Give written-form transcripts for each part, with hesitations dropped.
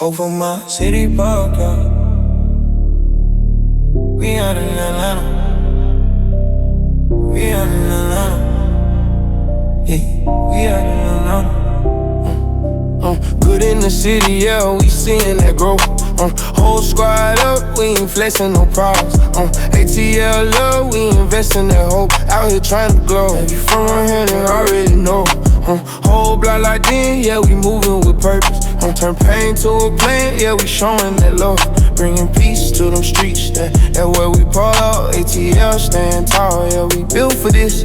Over my city park, yeah. We out in Atlanta. We out in Atlanta. Yeah, we out in Atlanta. Good in the city, yeah, we seeing that growth. Whole squad up, we ain't flexing no problems. ATL love, we invest in that hope. Out here trying to grow. If you from around here, they already know. Whole block like this, yeah, we moving with purpose. Turn pain to a plan, yeah, we showing that love. Bringing peace to them streets, that where we pull out. ATL stand tall, yeah, we built for this.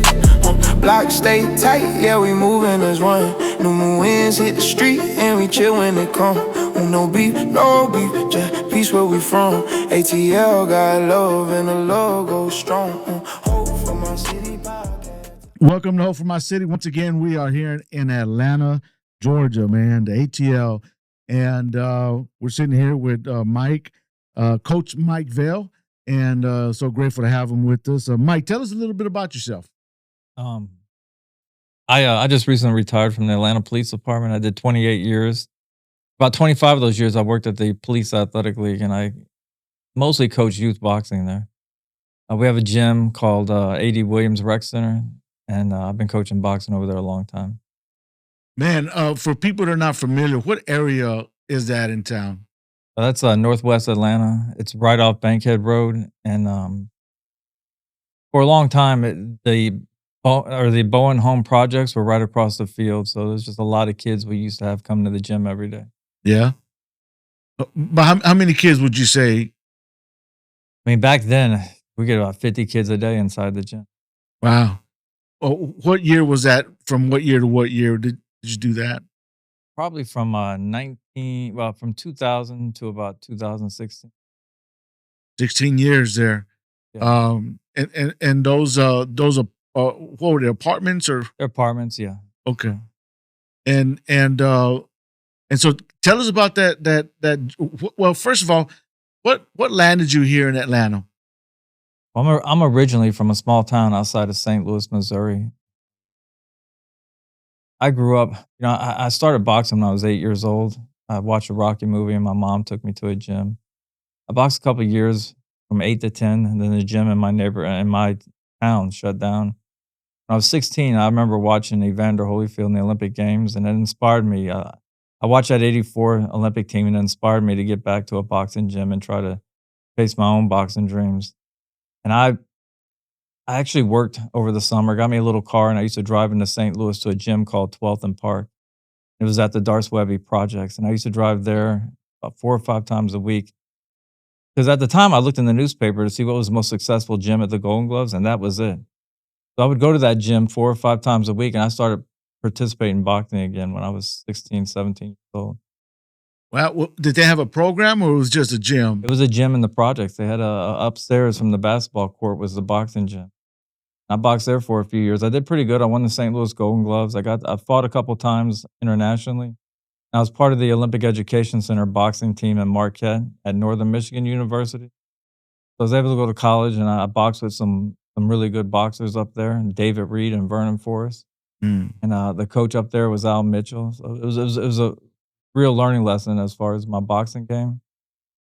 Block stay tight, yeah, we moving as one. New winds hit the street, and we chill when they come. No beef, just peace where we from. ATL got love, and the love goes strong. Hope for my city podcast. Welcome to Hope for My City. Once again, we are here in Atlanta, Georgia, man, the ATL. And we're sitting here with Mike, Coach Mike Vail, and so grateful to have him with us. Mike, tell us a little bit about yourself. I just recently retired from the Atlanta Police Department. I did 28 years. About 25 of those years, I worked at the Police Athletic League, and I mostly coached youth boxing there. We have a gym called A.D. Williams Rec Center, and I've been coaching boxing over there a long time. Man, for people that are not familiar, what area is that in town? That's northwest Atlanta. It's right off Bankhead Road, and for a long time, the Bowen Home projects were right across the field. So there's just a lot of kids we used to have come to the gym every day. Yeah. But how many kids would you say? I mean, back then, we get about 50 kids a day inside the gym. Wow. Well, what year was that? From what year to what year did you do that? Probably from from 2000 to about 2016. 16 years there. Yeah. And those are what were they, apartments or? They're apartments, yeah. Okay. And so tell us about that. Well, first of all, what landed you here in Atlanta? I'm originally from a small town outside of St. Louis, Missouri. I grew up, I started boxing when I was 8 years old. I watched a Rocky movie, and my mom took me to a gym. I boxed a couple of years from 8 to 10, and then the gym in my town shut down. When I was 16, I remember watching Evander Holyfield in the Olympic Games, and it inspired me. I watched that '84 Olympic team, and it inspired me to get back to a boxing gym and try to face my own boxing dreams. And I actually worked over the summer, got me a little car, and I used to drive into St. Louis to a gym called 12th and Park. It was at the Darce Webby Projects, and I used to drive there about 4 or 5 times a week. Because at the time, I looked in the newspaper to see what was the most successful gym at the Golden Gloves, and that was it. So I would go to that gym 4 or 5 times a week, and I started participating in boxing again when I was 16, 17 years old. Well, did they have a program or it was just a gym? It was a gym in the projects. They had upstairs from the basketball court was the boxing gym. I boxed there for a few years. I did pretty good. I won the St. Louis Golden Gloves. I fought a couple times internationally. I was part of the Olympic Education Center boxing team at Marquette at Northern Michigan University. So I was able to go to college, and I boxed with some really good boxers up there, and David Reed and Vernon Forrest. And the coach up there was Al Mitchell. So it was a real learning lesson as far as my boxing game.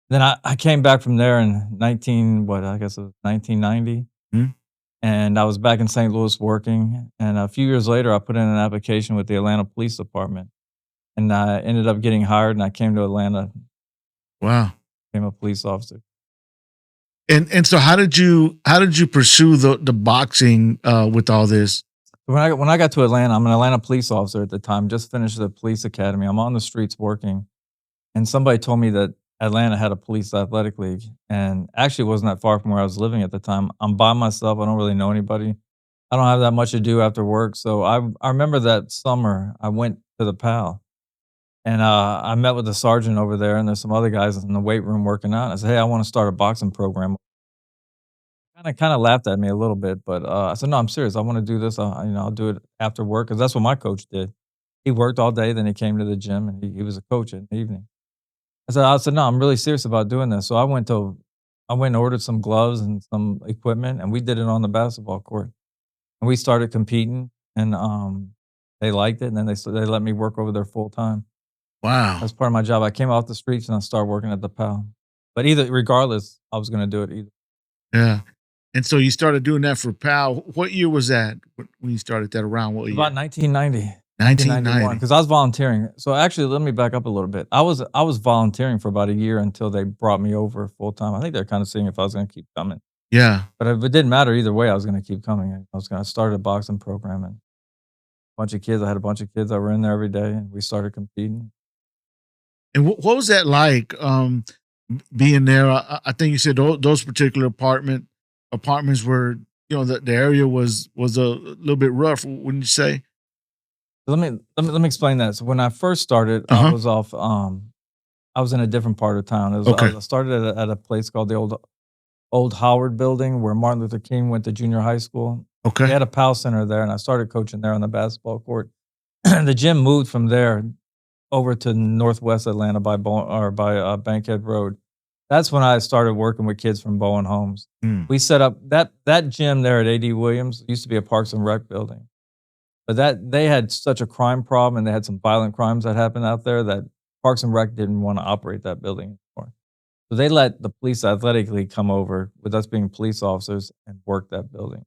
Then I came back from there in 1990. And I was back in St. Louis working. And a few years later, I put in an application with the Atlanta Police Department. And I ended up getting hired, and I came to Atlanta. Wow. Became a police officer. And so how did you pursue the boxing with all this? When I got to Atlanta, I'm an Atlanta police officer at the time, just finished the police academy. I'm on the streets working, and somebody told me that Atlanta had a police athletic league, and actually it wasn't that far from where I was living at the time. I'm by myself. I don't really know anybody. I don't have that much to do after work. So I remember that summer I went to the PAL, and I met with the sergeant over there, and there's some other guys in the weight room working out. And I said, hey, I want to start a boxing program. Kind of laughed at me a little bit, but I said, no, I'm serious. I want to do this. I'll do it after work, because that's what my coach did. He worked all day, then he came to the gym, and he was a coach in the evening. I said, no, I'm really serious about doing this. So I went and ordered some gloves and some equipment, and we did it on the basketball court. And we started competing, and they liked it, and then they let me work over there full time. Wow. That's part of my job. I came off the streets and I started working at the PAL. But regardless, I was gonna do it either. Yeah. And so you started doing that for PAL. What year was that when you started that? Around what It's year? about 1990, 1991, 1990. because I was volunteering. So actually, let me back up a little bit. I was volunteering for about a year until they brought me over full time. I think they're kind of seeing if I was gonna keep coming. Yeah. But if it didn't matter either way, I was gonna keep coming. I was gonna start a boxing program and bunch of kids. I had a bunch of kids that were in there every day, and we started competing. And what was that like? Being there, I think you said those particular apartments were, the area was a little bit rough. Wouldn't you say? Let me explain that. So when I first started, Uh I huh. was off. I was in a different part of town. Okay. I started at a place called the old Howard Building, where Martin Luther King went to junior high school. They Okay. had a PAL center there, and I started coaching there on the basketball court. The gym moved from there over to Northwest Atlanta by Bankhead Road. That's when I started working with kids from Bowen Homes. Mm. We set up that gym there at AD Williams used to be a Parks and Rec building, but that they had such a crime problem and they had some violent crimes that happened out there that Parks and Rec didn't want to operate that building anymore. So they let the police athletic league come over with us being police officers and work that building.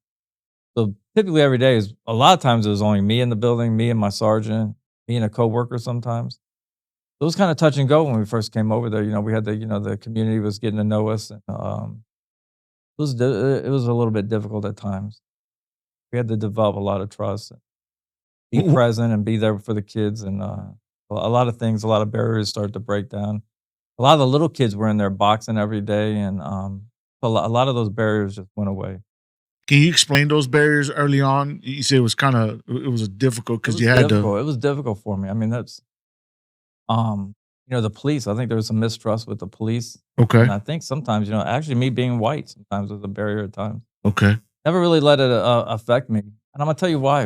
So typically every day is a lot of times it was only me in the building, me and my sergeant, me and a coworker sometimes. It was kinda touch and go when we first came over there. We had the community was getting to know us, and, it was a little bit difficult at times. We had to develop a lot of trust and be Wh- wh- present and be there for the kids, and, a lot of things, a lot of barriers started to break down. A lot of the little kids were in there boxing every day, and, a lot of those barriers just went away. Can you explain those barriers early on? You said it was difficult It because was you had to. difficult, it was difficult for me. I mean, Um, the police, I think there was some mistrust with the police, Okay. and I think sometimes, actually me being white sometimes was a barrier at times. Okay. Never really let it, affect me, and I'm gonna tell you why.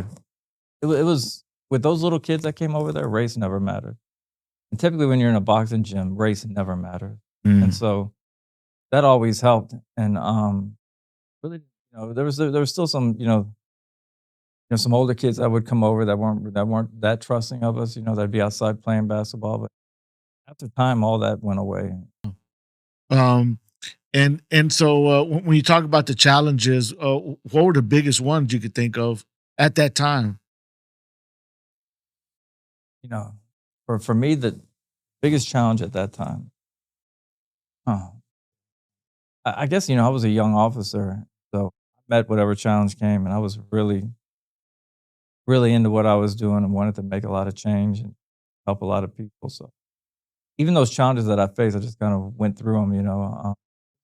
It was with those little kids that came over there, race never mattered, and typically when you're in a boxing gym, race never mattered, and Mm. so that always helped, and, really, there was still some, some older kids that would come over that weren't that trusting of us, that'd be outside playing basketball, but after time, all that went away. Um, and so when you talk about the challenges, what were the biggest ones you could think of at that time? You know, for me, the biggest challenge at that time, huh, I guess, I was a young officer, so I met whatever challenge came, and I was really, really into what I was doing and wanted to make a lot of change and help a lot of people. So even those challenges that I faced, I just kind of went through them.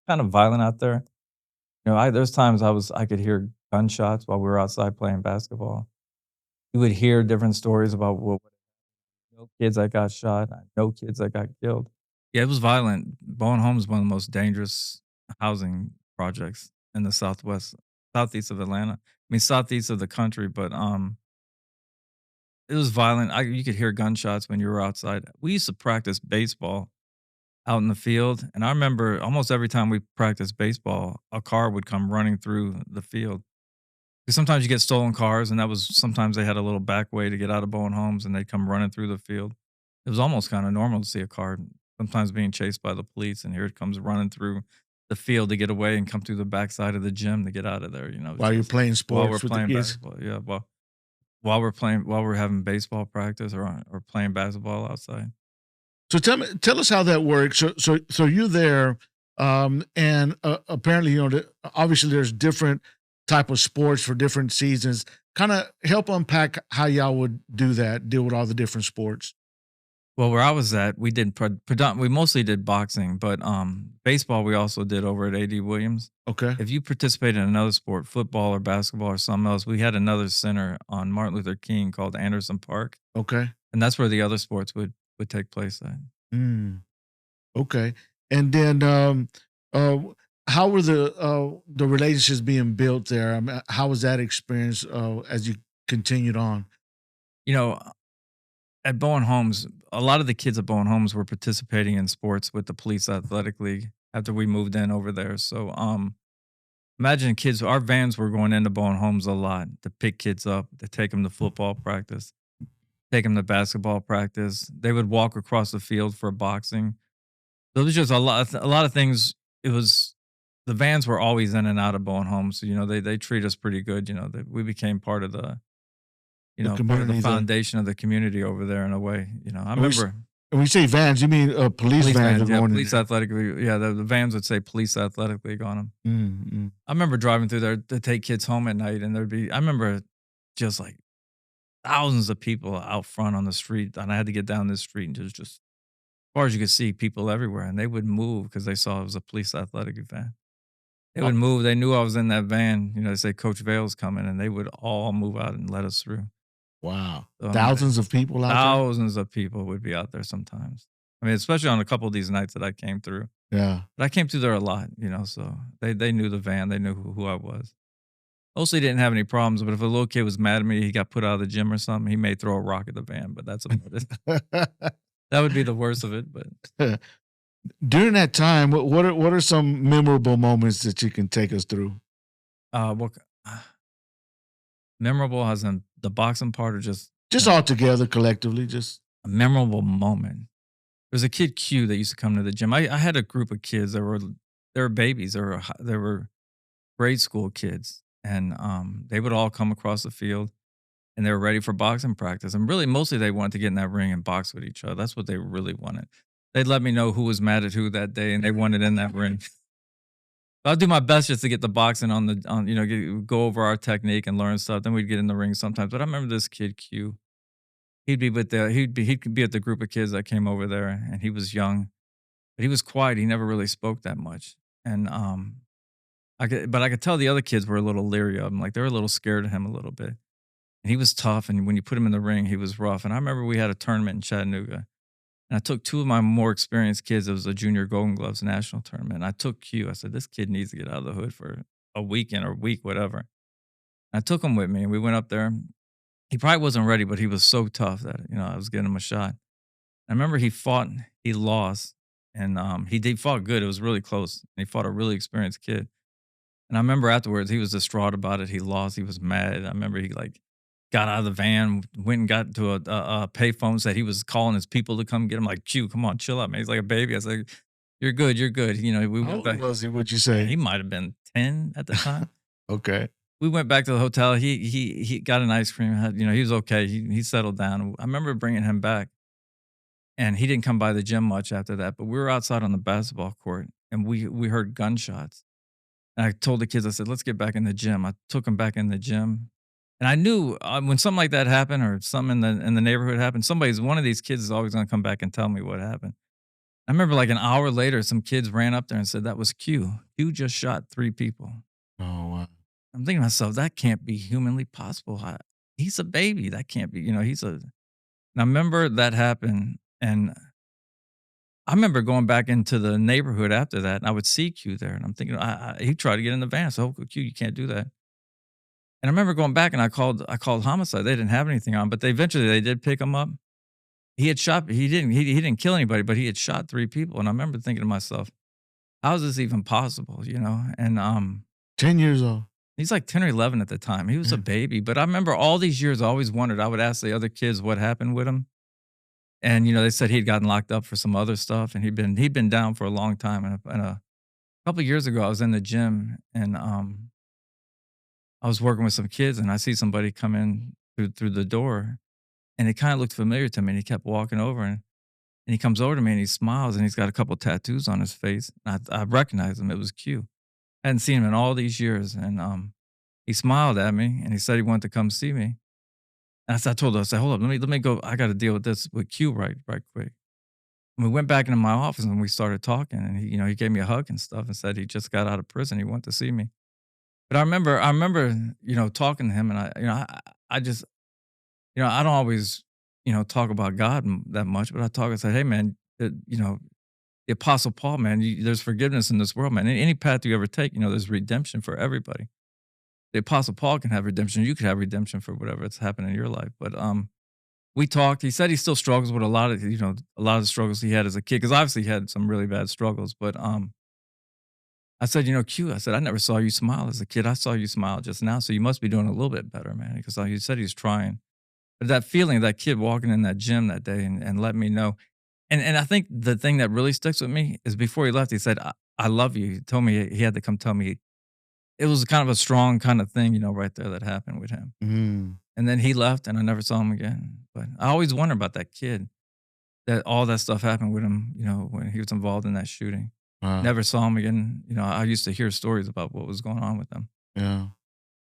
Kind of violent out there. There's times I could hear gunshots while we were outside playing basketball. You would hear different stories about what no kids that got shot, no kids that got killed. Yeah, it was violent. Bowen Homes is one of the most dangerous housing projects in the southeast of Atlanta. I mean, southeast of the country, but it was violent. You could hear gunshots when you were outside. We used to practice baseball out in the field, and I remember almost every time we practiced baseball, a car would come running through the field. 'Cause sometimes you get stolen cars, and that was sometimes they had a little back way to get out of Bowen Homes, and they'd come running through the field. It was almost kinda normal to see a car sometimes being chased by the police, and here it comes running through the field to get away and come through the backside of the gym to get out of there, While you're just playing while we're sports with the playing kids? basketball, yeah, while we're having baseball practice or playing basketball outside. So tell us how that works. So you're there, and apparently, obviously there's different type of sports for different seasons. Kind of help unpack how y'all would do that, deal with all the different sports. Well, where I was at, we did we mostly did boxing, but, baseball we also did over at AD Williams. Okay. If you participate in another sport, football or basketball or something else, we had another center on Martin Luther King called Anderson Park, Okay. and that's where the other sports would take place at. Mm, okay. And then, uh, how were the relationships being built there? I mean, how was that experience as you continued on? You know, at Bowen Homes, a lot of the kids at Bowen Homes were participating in sports with the police athletic league after we moved in over there. So, imagine kids. Our vans were going into Bowen Homes a lot to pick kids up, to take them to football practice. take him to basketball practice. They would walk across the field for boxing. So there's just a lot of things. It was the vans were always in and out of Bowen Homes. So, they treat us pretty good. We became part of The part of the community there. foundation of the community over there in a way. I And remember when we say vans, you mean police police vans are vans, yeah, going in police there. athletic league. Yeah, the vans would say police athletic league on them. Mm-mm. I remember driving through there to take kids home at night, and I remember just like thousands of people out front on the street, and I had to get down this street, and just as far as you could see, people everywhere, and they would move because they saw it was a police athletic event. They Oh, would move. They knew I was in that van. They say Coach Vail's coming, and they would all move out and let us through. wow. So, I mean, Thousands of people out there? thousands of people would be out there sometimes. I mean, especially on a couple of these nights that I came through. Yeah. But I came through there a lot, so they knew the van. They knew who I was. Mostly didn't have any problems, but if a little kid was mad at me, he got put out of the gym or something, he may throw a rock at the van, but that's about it. That would be the worst of it, but During that time, what are some memorable moments that you can take us through? what memorable as in the boxing part or just Just all together collectively, just a memorable moment? There's a kid Q that used to come to the gym. I had a group of kids that were babies. They were grade school kids, and they would all come across the field, and they were ready for boxing practice. And really, mostly they wanted to get in that ring and box with each other. That's what they really wanted. They'd let me know who was mad at who that day, and they wanted in that ring. I'll do my best just to get the boxing go over our technique and learn stuff. Then we'd get in the ring sometimes. But I remember this kid Q. He'd be at the group of kids that came over there, and he was young, but he was quiet. He never really spoke that much, and I could tell the other kids were a little leery of him, like they were a little scared of him a little bit. And he was tough, and when you put him in the ring, he was rough. And I remember we had a tournament in Chattanooga, and I took two of my more experienced kids. It was a junior Golden Gloves national tournament. And I took Q. I said, "This kid needs to get out of the hood for a weekend or a week, whatever." I took him with me, and we went up there. He probably wasn't ready, but he was so tough that I was getting him a shot. I remember he fought, he lost, and he did fought good. It was really close. And he fought a really experienced kid. And I remember afterwards, he was distraught about it. He lost. He was mad. I remember he got out of the van, went and got to a payphone, said he was calling his people to come get him. Like, Q, come on, chill out, man. He's like a baby. I was like, "You're good, you're good." We how went old back. was he? Would you He say? might have been 10 at the time. Okay. We went back to the hotel. He got an ice cream. He was okay. He settled down. I remember bringing him back, and he didn't come by the gym much after that. But we were outside on the basketball court, and we heard gunshots. And I told the kids, I said, "Let's get back in the gym." I took them back in the gym, and I knew when something like that happened or something in the neighborhood happened, one of these kids is always going to come back and tell me what happened. I remember like an hour later, some kids ran up there and said, "That was Q. Q just shot 3 people." Oh wow. I'm thinking to myself, that can't be humanly possible. He's a baby. That can't be. He's a. And I remember that happened, and I remember going back into the neighborhood after that, and I would see Q there, and I'm thinking, he tried to get in the van. So, "Oh, Q, you can't do that." And I remember going back, and I called homicide. They didn't have anything on, but they did pick him up. He had shot. He didn't kill anybody, but he had shot 3 people. And I remember thinking to myself, how is this even possible? And 10 years old. he's like 10 or 11 at the time. He was a Yeah. baby, but I remember all these years. I always wondered. I would ask the other kids what happened with him. And they said he'd gotten locked up for some other stuff, and he'd been down for a long time. And a couple of years ago, I was in the gym, and I was working with some kids, and I see somebody come in through the door, and it kind of looked familiar to me. And he kept walking over, and he comes over to me, and he smiles, and he's got a couple tattoos on his face. I recognized him. It was Q. I hadn't seen him in all these years, and he smiled at me, and he said he wanted to come see me. And I told him, I said, "Hold up, let me go. I got to deal with this with Q right quick." And we went back into my office, and we started talking, and he gave me a hug and stuff, and said he just got out of prison. He wanted to see me. But I remember, talking to him, and I just, I don't always, talk about God that much, but I said, "Hey, man, the Apostle Paul, man, there's forgiveness in this world, man. Any path you ever take, there's redemption for everybody. The Apostle Paul can have redemption. You could have redemption for whatever that's happened in your life." But we talked. He said he still struggles with a lot of, the struggles he had as a kid, because obviously he had some really bad struggles. But I said, "Q," I said, "I never saw you smile as a kid. I saw you smile just now, so you must be doing a little bit better, man." Because he said he's trying. But that feeling of that kid walking in that gym that day and letting me know. And I think the thing that really sticks with me is before he left, he said, I love you. He told me he had to come tell me. It was kind of a strong kind of thing, right there that happened with him. Mm, And then he left and I never saw him again. But I always wonder about that kid, that all that stuff happened with him, when he was involved in that shooting. wow. Never saw him again. I used to hear stories about what was going on with him. Yeah.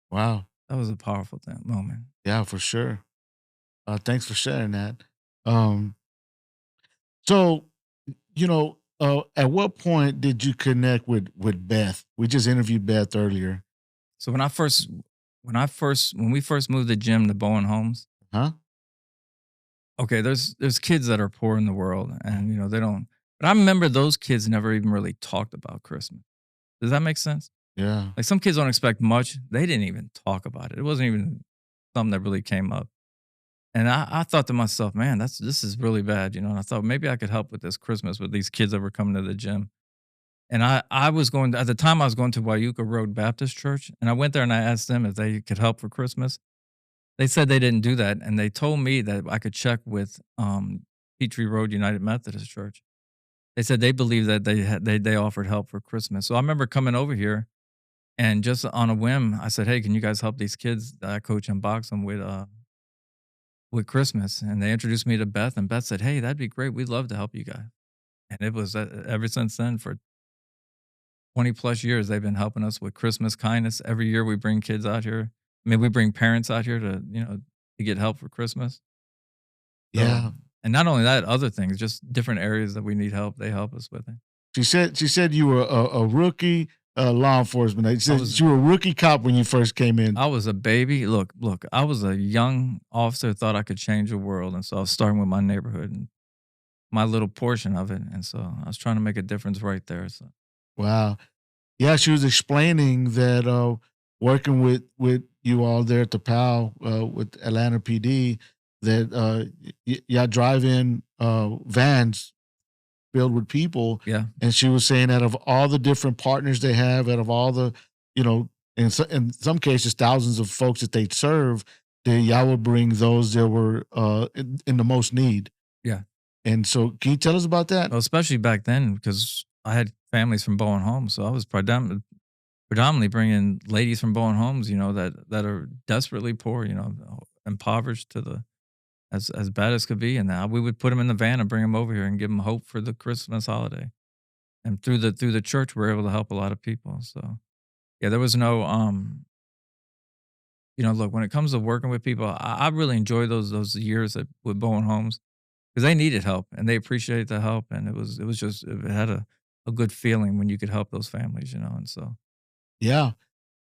Wow. That was a powerful moment. Yeah, for sure. Thanks for sharing that. Um, so, at what point did you connect with Beth? We just interviewed Beth earlier. So when we first moved the gym to Bowen Homes, Huh? okay, there's kids that are poor in the world and they don't, but I remember those kids never even really talked about Christmas. Does that make sense? Yeah. Like some kids don't expect much. They didn't even talk about it. It wasn't even something that really came up. And I thought to myself, man, this is really bad, And I thought maybe I could help with this Christmas with these kids that were coming to the gym. And I was going at the time I was going to Wayuka Road Baptist Church, and I went there and I asked them if they could help for Christmas. They said they didn't do that, and they told me that I could check with Petrie Road United Methodist Church. They said they believed that they offered help for Christmas. So I remember coming over here and just on a whim, I said, "Hey, can you guys help these kids that I coach and box them with Christmas?" And they introduced me to Beth, and Beth said, "Hey, that'd be great. We'd love to help you guys." And it was ever since then for 20 plus years, they've been helping us with Christmas kindness. Every year we bring kids out here. I mean, we bring parents out here to get help for Christmas. So, Yeah. and not only that, other things, just different areas that we need help, they help us with it. She said you were a rookie law enforcement. She I said was you were a rookie cop when you first came in. I was a baby. Look, I was a young officer, thought I could change the world. And so I was starting with my neighborhood and my little portion of it. And so I was trying to make a difference right there. So Wow. Yeah, she was explaining that working with you all there at the PAL with Atlanta PD, that y'all drive in vans filled with people, yeah. and she was saying out of all the different partners they have, out of all the in some cases thousands of folks that they serve, that y'all would bring those that were in the most need. Yeah. And so, can you tell us about that? Well, especially back then, because I had families from Bowen Homes. So I was predominantly bringing ladies from Bowen Homes, that are desperately poor, impoverished to the as bad as could be, and we would put them in the van and bring them over here and give them hope for the Christmas holiday. And through the church, we're able to help a lot of people. So yeah, there was no look, when it comes to working with people, I really enjoy those years with Bowen Homes because they needed help and they appreciated the help, and it was just it had a good feeling when you could help those families, and so. Yeah.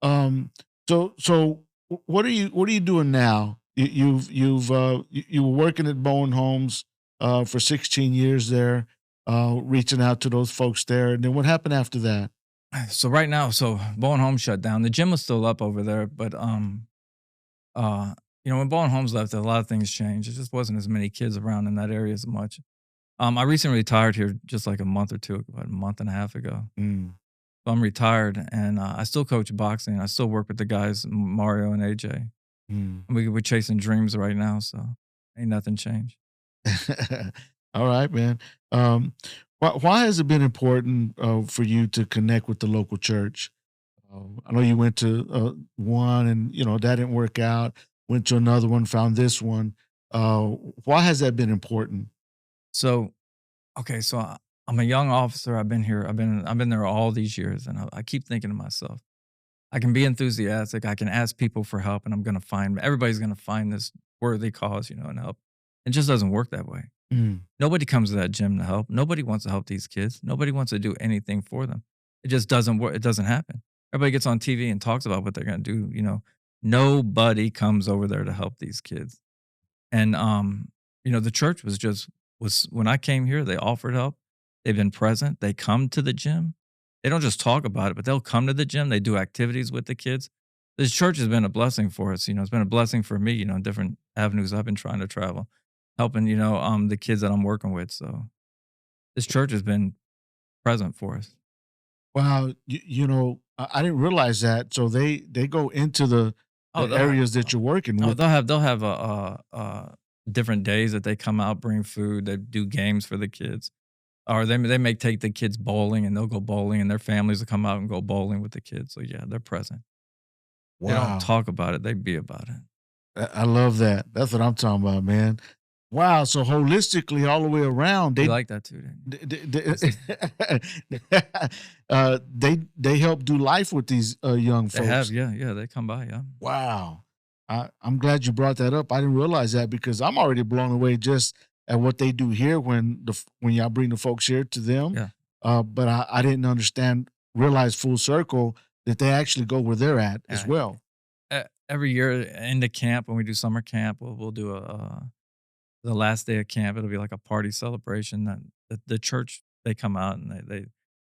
Um, so what are you doing now? You were working at Bowen Homes for 16 years there, reaching out to those folks there. And then what happened after that? So right now, Bowen Homes shut down. The gym was still up over there, but when Bowen Homes left, a lot of things changed. It just wasn't as many kids around in that area as much. I recently retired here just like a month or two, about a month and a half ago. Mm, So I'm retired, and I still coach boxing. I still work with the guys, Mario and AJ. mm. And we're chasing dreams right now, so ain't nothing changed. All right, man. Why has it been important for you to connect with the local church? I know you went to one, and that didn't work out. Went to another one, found this one. Why has that been important? So, okay, I'm a young officer. I've been here. I've been there all these years, and I keep thinking to myself, I can be enthusiastic. I can ask people for help, and everybody's gonna find this worthy cause, and help. It just doesn't work that way. Mm, Nobody comes to that gym to help. Nobody wants to help these kids. Nobody wants to do anything for them. It just doesn't work. It doesn't happen. Everybody gets on TV and talks about what they're going to do. Nobody comes over there to help these kids. And the church was when I came here, they offered help. They've been present. They come to the gym. They don't just talk about it, but they'll come to the gym. They do activities with the kids. This church has been a blessing for us. It's been a blessing for me. In different avenues I've been trying to travel, helping the kids that I'm working with. So this church has been present for us. wow, I didn't realize that. So they go into Oh, the they'll have areas that you're working oh, with. they'll have different days that they come out, bring food, they do games for the kids, or they may take the kids bowling, and they'll go bowling, and their families will come out and go bowling with the kids. So yeah, they're present. They don't Wow. talk about it; they be about it. I love that. That's what I'm talking about, man. Wow. So holistically, all the way around, You like that too, didn't you? they help do life with these young They have, folks. yeah, yeah. They come by, yeah, Wow. I'm glad you brought that up. I didn't realize that because I'm already blown away just at what they do here when y'all bring the folks here to them. yeah. But I didn't realize full circle that they actually go where they're at as Yeah. well. Every year in the camp when we do summer camp, we'll do the last day of camp. It'll be like a party celebration. That the church they come out and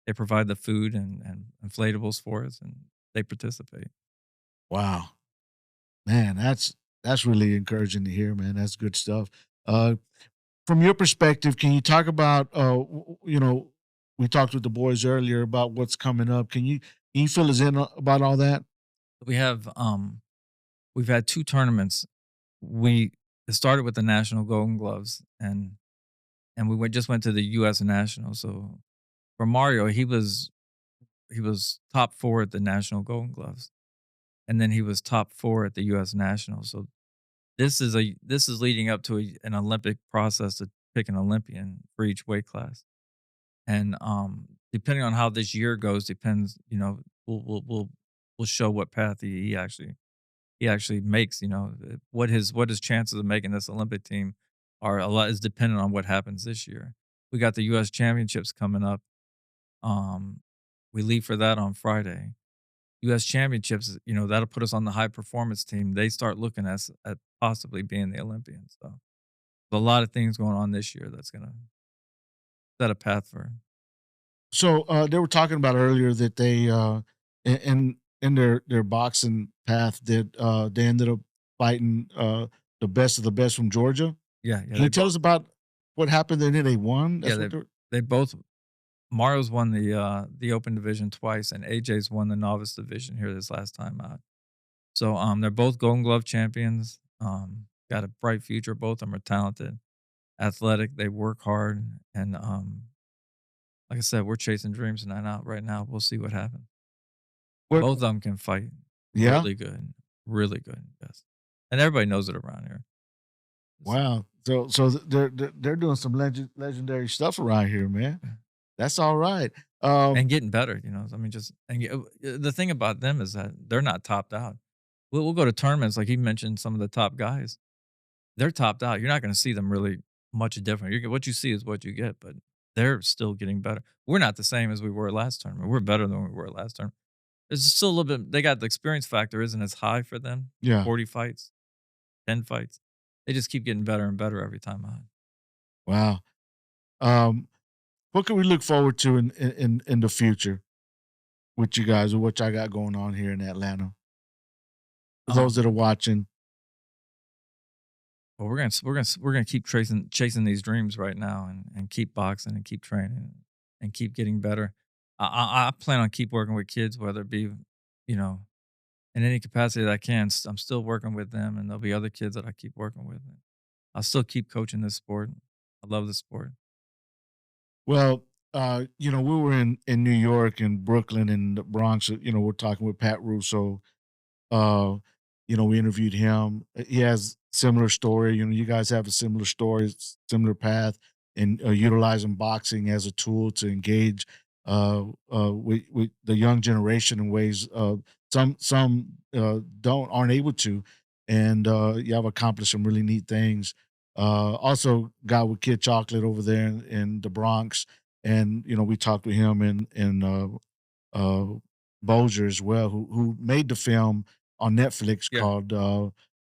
they provide the food and inflatables for us, and they participate. Wow. Man, that's really encouraging to hear, man. That's good stuff. Uh, from your perspective, can you talk about we talked with the boys earlier about what's coming up. Can you fill us in about all that? We have we've had 2 tournaments. We It started with the National Golden Gloves, and we just went to the US National. So for Mario, he was top 4 at the National Golden Gloves, and then he was top 4 at the US National. So this is leading up to an Olympic process to pick an Olympian for each weight class. And depending on how this year goes, depends, we'll show what path he actually makes. What his chances of making this Olympic team are a lot is dependent on what happens this year. We got the U.S. Championships coming up. Um, we leave for that on Friday. U.S. Championships, that'll put us on the high performance team. They start looking at possibly being the Olympians. So a lot of things going on this year that's gonna set a path for. So they were talking about earlier that they in their boxing path that they ended up fighting the best of the best from Georgia. Yeah, yeah. Can you tell us about what happened and then they won? Yeah, That's what they're they both Mario's won the open division twice, and AJ's won the novice division here this last time out. So they're both Golden Glove champions. Got a bright future. Both of them are talented, athletic. They work hard, and like I said, we're chasing dreams tonight out right now. We'll see what happens. what, Both of them can fight yeah. really good, really good. Yes, and everybody knows it around here. It's- Wow. So they're doing some legendary stuff around here, man. Yeah. That's all right. And getting better, I mean, just and the thing about them is that they're not topped out. We'll go to tournaments like he mentioned. Some of the top guys, they're topped out. You're not going to see them really much different. What you see is what you get, but they're still getting better. We're not the same as we were last tournament. We're better than we were last tournament. There's still a little bit. They got the experience factor isn't as high for them. Yeah. 40 fights, 10 fights. They just keep getting better and better every time out. Wow. Um, what can we look forward to in the future with you guys or what y'all got going on here in Atlanta? For those that are watching. Well, we're gonna keep chasing these dreams right now, and keep boxing and keep training and keep getting better. I plan on keep working with kids, whether it be, in any capacity that I can. I'm still working with them, and there'll be other kids that I keep working with. I'll still keep coaching this sport. I love the sport. Well, we were in New York and Brooklyn and the Bronx. We're talking with Pat Russo. Uh, we interviewed him. He has similar story. You guys have a similar story, similar path, in utilizing boxing as a tool to engage with the young generation in ways some aren't able to, and you have accomplished some really neat things. Also, got with Kid Chocolate over there in the Bronx, and we talked with him uh, Bozier as well, who made the film on Netflix Yeah. called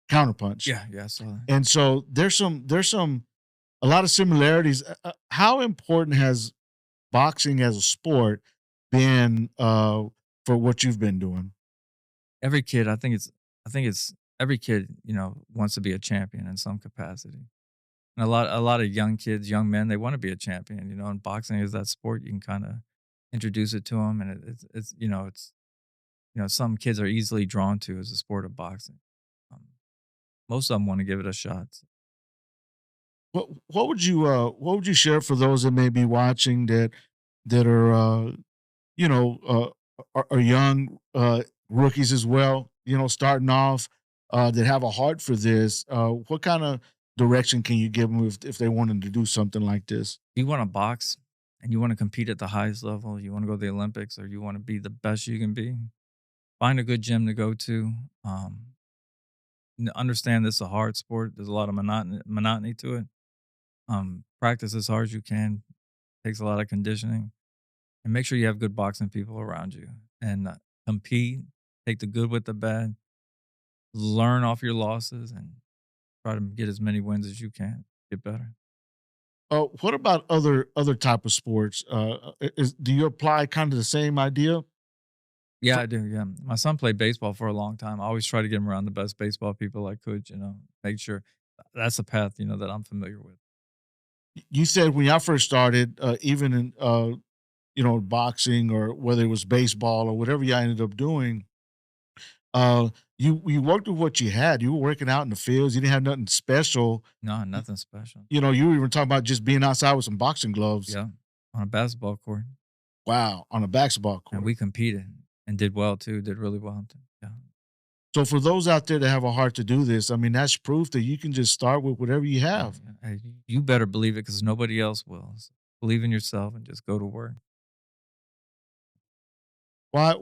Counterpunch. Yeah, yeah. So And so there's a lot of similarities. How important has boxing as a sport been for what you've been doing? every kid, I think it's every kid, wants to be a champion in some capacity. And a lot of young kids, young men, they want to be a champion. And boxing is that sport. You can kind of introduce it to them, and it's some kids are easily drawn to is the sport of boxing. Most of them wanna give it a shot. What would you share for those that may be watching that are you know are young rookies as well, starting off, that have a heart for this? What kind of direction can you give them if they wanted to do something like this? You wanna box and you wanna compete at the highest level, you wanna go to the Olympics, or you wanna be the best you can be, find a good gym to go to. Understand this is a hard sport. There's a lot of monotony to it. Practice as hard as you can. Takes a lot of conditioning, and make sure you have good boxing people around you. And compete. Take the good with the bad. Learn off your losses and try to get as many wins as you can. Get better. What about other type of sports? Do you apply kind of the same idea? Yeah, For, I do. Yeah, my son played baseball for a long time. I always try to get him around the best baseball people I could. Make sure that's a path that I'm familiar with. you said when y'all first started, even in boxing or whether it was baseball or whatever you ended up doing, you worked with what you had. You were working out in the fields. You didn't have nothing special. No, nothing special. You were even talking about just being outside with some boxing gloves. Yeah, on a basketball court. Wow, on a basketball And court. we competed and did well too, did really well. Yeah. So for those out there that have a heart to do this, I mean, that's proof that you can just start with whatever you Yeah, have. yeah. Hey, you better believe it because nobody else will. So believe in yourself and just go to work. Why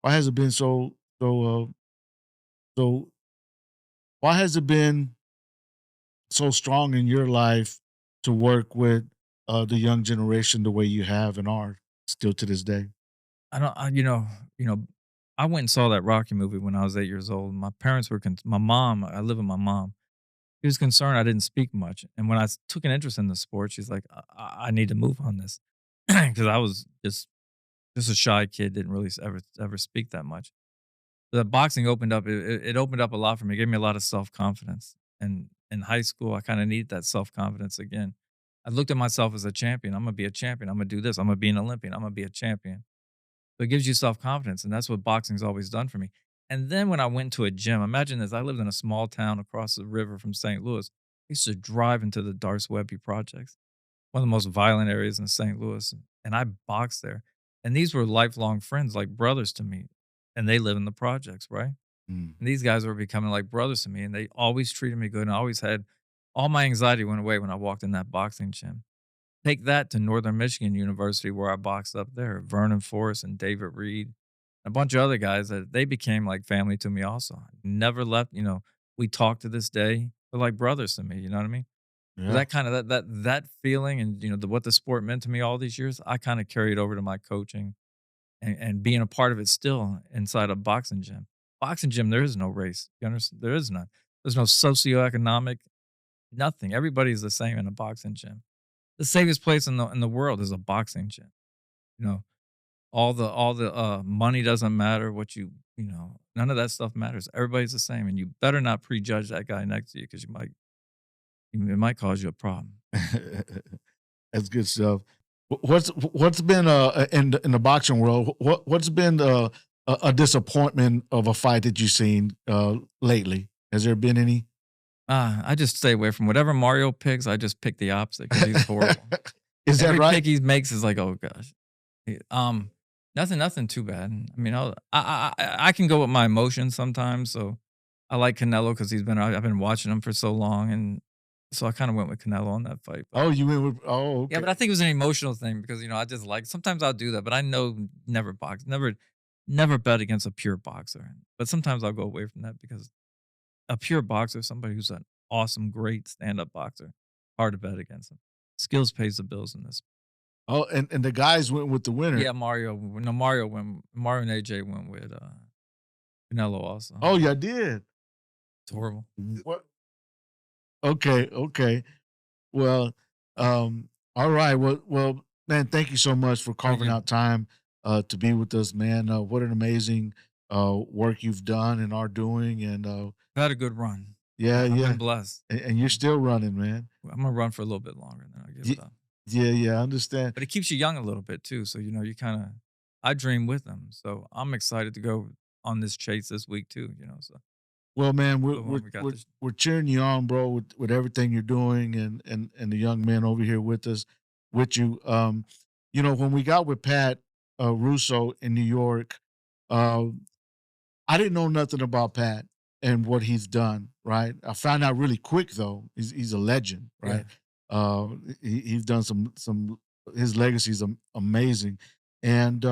has it been so why has it been so strong in your life to work with the young generation the way you have and are still to this day? I don't, you know, I went and saw that Rocky movie when I was 8 years old. My parents were, my mom, I live with my mom. She was concerned I didn't speak much. And when took an interest in the sport, she's like, I need to move on this. Because I was just a shy kid, didn't really ever speak that much. The boxing opened up it opened up a lot for me, it gave me a lot of self-confidence, and in high school, I kinda needed that self-confidence again. I looked at myself as a champion, "I'm gonna be a champion, I'm gonna do this, I'm gonna be an Olympian, I'm gonna be a champion." So it gives you self-confidence, and that's what boxing's always done for me. And then when I went to a gym, imagine this, I lived in a small town across the river from St. Louis. I used to drive into the Darce Webby projects, one of the most violent areas in St. Louis, and I boxed there. And these were lifelong friends, like brothers to me, and they live in the projects, right? Mm. And these guys were becoming like brothers to me, and they always treated me good, and I always had all my anxiety went away when I walked in that boxing gym. Take that to Northern Michigan University where I boxed up there, Vernon Forrest and David Reed, a bunch of other guys that they became like family to me also. Never left, we talk to this day. They're like brothers to me, you know what I mean? So Yeah. that kind of that feeling and what the sport meant to me all these years, I kind of carried over to my coaching and being a part of it still inside a boxing gym. Boxing gym, there is no race. You understand? There is none. There's no socioeconomic, nothing. Everybody's the same in a boxing gym. The safest place in the world is a boxing gym. You know, all the money doesn't matter. None of that stuff matters. Everybody's the same, and you better not prejudge that guy next to you because it might cause you a problem. That's good stuff. What's been in the boxing world? What's been a disappointment of a fight that you've seen lately? Has there been any? I just stay away from whatever Mario picks. I just pick the opposite because he's horrible. Is that Every right? pick he makes is like, oh gosh. Nothing too bad. I mean, I can go with my emotions sometimes. So I like Canelo because I've been watching him for so long, and so I kind of went with Canelo on that fight. But Oh, you went with. Oh, yeah, okay. but I think it was an emotional thing because I just like sometimes I'll do that, but I know never bet against a pure boxer. But sometimes I'll go away from that because a pure boxer, somebody who's an awesome, great stand up boxer, hard to bet against him. Skills pays the bills in this. Oh, and the guys went with the winner. Yeah, Mario. No, Mario and AJ went with Canelo also. Oh, yeah, I did. It's horrible. What? Okay, okay. Well, all right. Well, man, thank you so much for Thank carving you. out time to be with us, man. What an amazing work you've done and are doing, and I've had a good run. yeah, I've yeah, been blessed. and you're still running, man. I'm gonna run for a little bit longer, and then I'll give it Ye- up. Yeah, yeah, I understand. But it keeps you young a little bit too. So you kind of, I dream with them. So I'm excited to go on this chase this week too, you know, so Well, man, we're when we're we got we're, this. we're cheering you on, bro, with everything you're doing, and the young men over here with us, with you. You know, when we got with Pat Russo in New York, uh, I didn't know nothing about Pat and what he's done. Right, I found out really quick though. He's a legend, Yeah. right? Uh, he's done some. His legacy is amazing, and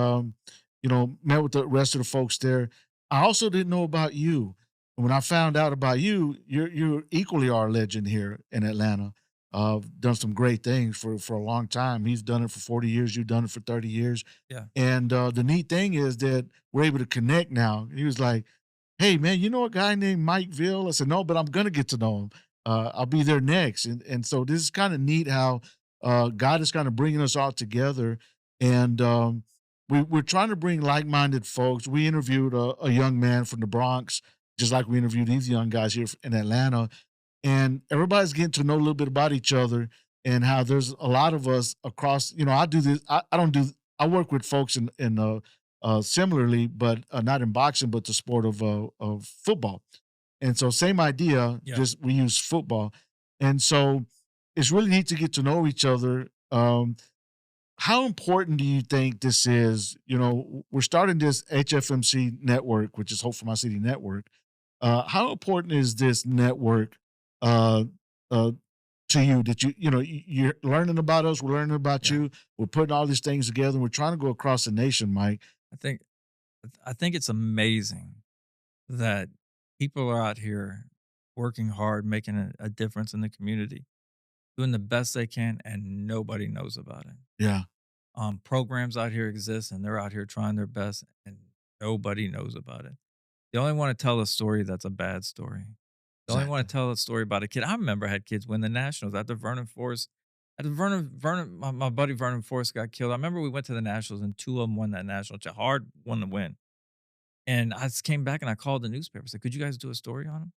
you know, met with the rest of the folks there. I also didn't know about you. When I found out about you, you're equally our legend here in Atlanta. Done some great things for a long time. He's done it for 40 years. You've done it for 30 years. Yeah. And the neat thing is that we're able to connect now. He was like, "Hey, man, you know a guy named Mike Vail?" I said, "No, but I'm gonna get to know him. I'll be there next." And so this is kind of neat how God is kind of bringing us all together, and we're trying to bring like-minded folks. We interviewed a young man from the Bronx, just like we interviewed these young guys here in Atlanta, and everybody's getting to know a little bit about each other and how there's a lot of us across. You know, I do this. I don't do. I work with folks in similarly, but not in boxing, but the sport of football. And so, same idea, Yeah. just we use football. And so, it's really neat to get to know each other. How important do you think this is? You know, we're starting this HFMC network, which is Hope for My City Network. How important is this network uh, uh, to you? That you know you're learning about us, we're learning about Yeah. you. We're putting all these things together. And we're trying to go across the nation, Mike. I think I think it's amazing that people are out here working hard, making a difference in the community, doing the best they can, and nobody knows about it. Yeah, Programs out here exist, and they're out here trying their best, and nobody knows about it. They only want to tell a story that's a bad story. They only want exactly. to tell a story about a kid. I remember I had kids win the nationals at the Vernon Forest. At the Vernon, my buddy Vernon Forest got killed. I remember we went to the nationals, and two of them won that national. It's a hard one to win. And I just came back and I called the newspaper. Said, "Could you guys do a story on him?"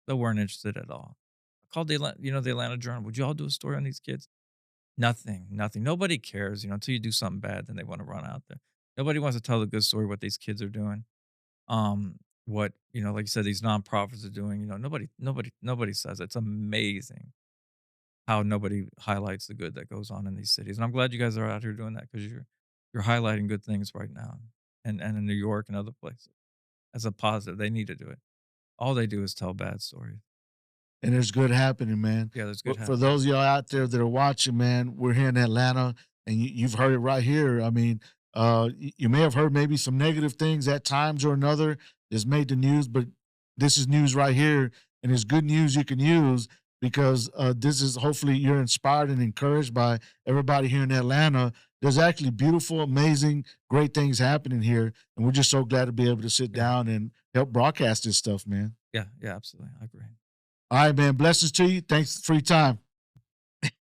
They weren't interested at all. I called the Atlanta Journal. "Would you all do a story on these kids?" Nothing, nothing. Nobody cares, until you do something bad, then they want to run out there. Nobody wants to tell the good story what these kids are doing. What, like you said, these nonprofits are doing, nobody says it. It's amazing how nobody highlights the good that goes on in these cities. And I'm glad you guys are out here doing that because you're highlighting good things right now. And in New York and other places. As a positive. They need to do it. All they do is tell bad stories. And there's good happening, man. Yeah, there's good For happening. those of y'all out there that are watching, man, we're here in Atlanta, and you've heard it right here. I mean, you may have heard maybe some negative things at times or another that's made the news, but this is news right here, and it's good news you can use because this is hopefully you're inspired and encouraged by everybody here in Atlanta. There's actually beautiful, amazing, great things happening here, and we're just so glad to be able to sit Yeah. down and help broadcast this stuff, man. Yeah, absolutely. I agree. All right, man. Blessings to you. Thanks for your time.